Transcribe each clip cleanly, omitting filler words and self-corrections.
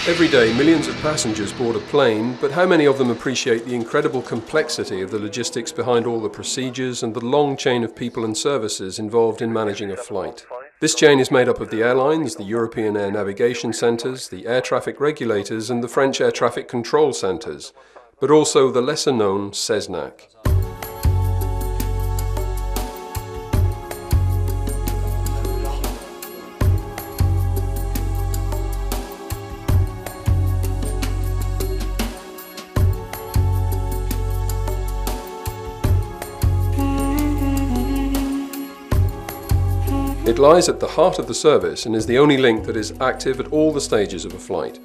Every day, millions of passengers board a plane, but how many of them appreciate the incredible complexity of the logistics behind all the procedures and the long chain of people and services involved in managing a flight? This chain is made up of the airlines, the European Air Navigation Centres, the air traffic regulators and the French Air Traffic Control Centres, but also the lesser-known CESNAC. It lies at the heart of the service and is the only link that is active at all the stages of a flight.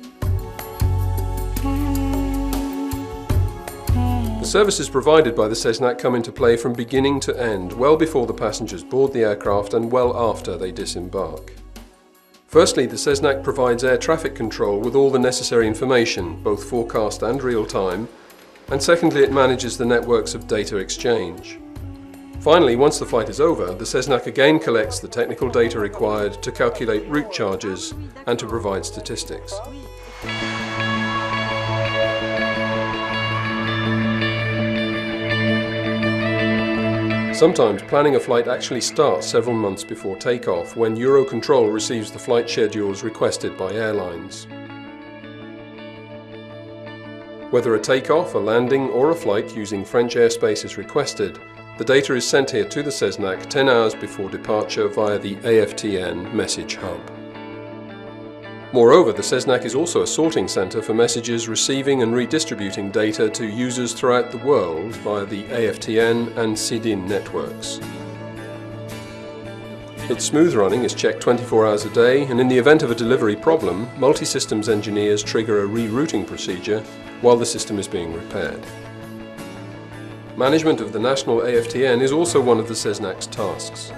The services provided by the CESNAC come into play from beginning to end, well before the passengers board the aircraft and well after they disembark. Firstly, the CESNAC provides air traffic control with all the necessary information, both forecast and real-time, and secondly, it manages the networks of data exchange. Finally, once the flight is over, the CESNAC again collects the technical data required to calculate route charges and to provide statistics. Sometimes planning a flight actually starts several months before takeoff, when Eurocontrol receives the flight schedules requested by airlines. Whether a takeoff, a landing or a flight using French airspace is requested, the data is sent here to the CESNAC 10 hours before departure via the AFTN message hub. Moreover, the CESNAC is also a sorting centre for messages receiving and redistributing data to users throughout the world via the AFTN and CDIN networks. Its smooth running is checked 24 hours a day, and in the event of a delivery problem, multi-systems engineers trigger a rerouting procedure while the system is being repaired. Management of the national AFTN is also one of the CESNAC's tasks.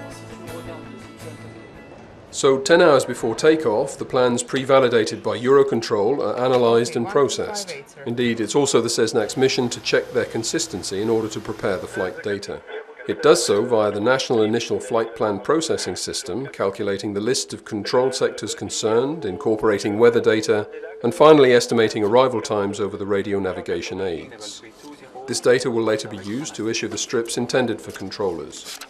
So 10 hours before takeoff, the plans pre-validated by Eurocontrol are analysed and processed. Indeed, it's also the CESNAC's mission to check their consistency in order to prepare the flight data. It does so via the National Initial Flight Plan Processing System, calculating the list of controlled sectors concerned, incorporating weather data, and finally estimating arrival times over the radio navigation aids. This data will later be used to issue the strips intended for controllers.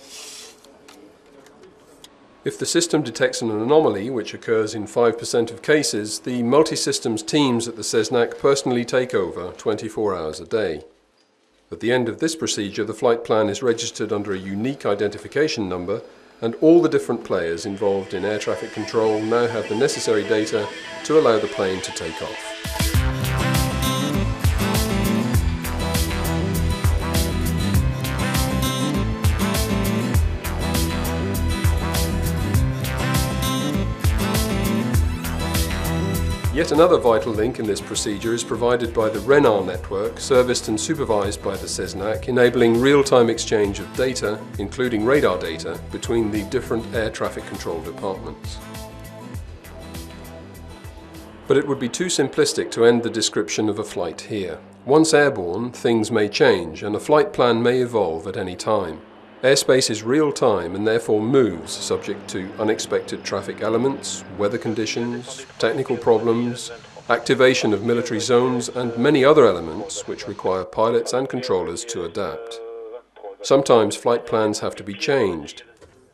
If the system detects an anomaly, which occurs in 5% of cases, the multi-systems teams at the CESNAC personally take over 24 hours a day. At the end of this procedure, the flight plan is registered under a unique identification number, and all the different players involved in air traffic control now have the necessary data to allow the plane to take off. Yet another vital link in this procedure is provided by the RENAR network, serviced and supervised by the CESNAC, enabling real-time exchange of data, including radar data, between the different air traffic control departments. But it would be too simplistic to end the description of a flight here. Once airborne, things may change, and a flight plan may evolve at any time. Airspace is real-time and therefore moves, subject to unexpected traffic elements, weather conditions, technical problems, activation of military zones, and many other elements which require pilots and controllers to adapt. Sometimes flight plans have to be changed.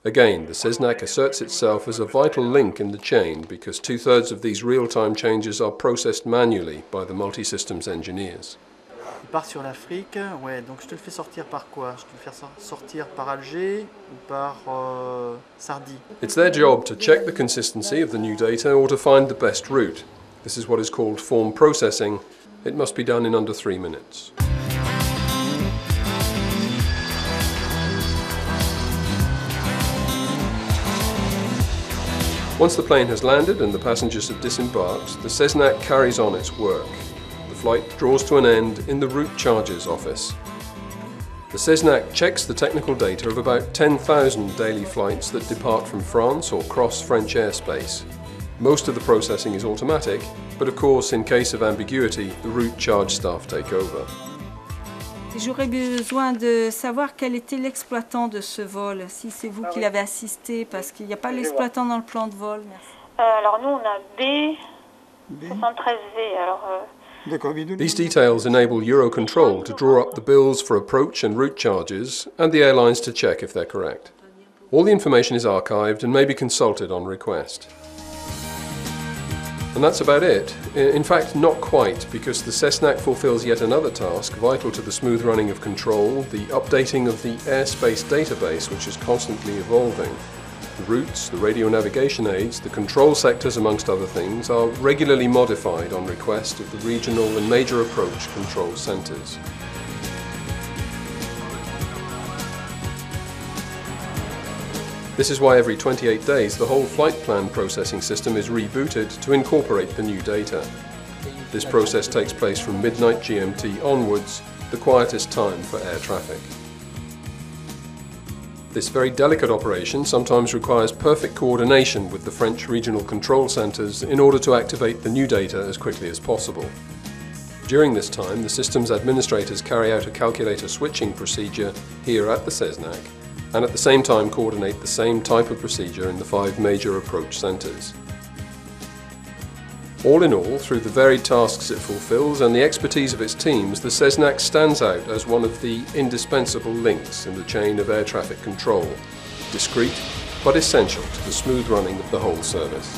Again, the CESNAC asserts itself as a vital link in the chain because 2/3 of these real-time changes are processed manually by the multi-systems engineers. Il part sur l'Afrique, ouais, donc je te le fais sortir par quoi? Je te le fais sortir par Alger ou par Sardi? It's their job to check the consistency of the new data or to find the best route. This is what is called form processing. It must be done in under 3 minutes. Once the plane has landed and the passengers have disembarked, the CESNAC carries on its work. The flight draws to an end in the route charges office. The CESNAC checks the technical data of about 10,000 daily flights that depart from France or cross French airspace. Most of the processing is automatic, but of course, in case of ambiguity, the route charge staff take over. J'aurais besoin de savoir quel était l'exploitant de ce vol, si c'est vous qui l'avez assisté, parce qu'il n'y a pas l'exploitant dans le plan de vol. Merci. Alors nous, on a B, 73V, alors... D'accord. These details enable Eurocontrol to draw up the bills for approach and route charges and the airlines to check if they're correct. All the information is archived and may be consulted on request. And that's about it. In fact, not quite, because the CESNAC fulfills yet another task vital to the smooth running of control, the updating of the airspace database, which is constantly evolving. The routes, the radio navigation aids, the control sectors, amongst other things, are regularly modified on request of the regional and major approach control centres. This is why every 28 days the whole flight plan processing system is rebooted to incorporate the new data. This process takes place from midnight GMT onwards, the quietest time for air traffic. This very delicate operation sometimes requires perfect coordination with the French regional control centres in order to activate the new data as quickly as possible. During this time, the system's administrators carry out a calculator switching procedure here at the CESNAC, and at the same time coordinate the same type of procedure in the 5 major approach centres. All in all, through the varied tasks it fulfills and the expertise of its teams, the CESNAC stands out as one of the indispensable links in the chain of air traffic control, discreet but essential to the smooth running of the whole service.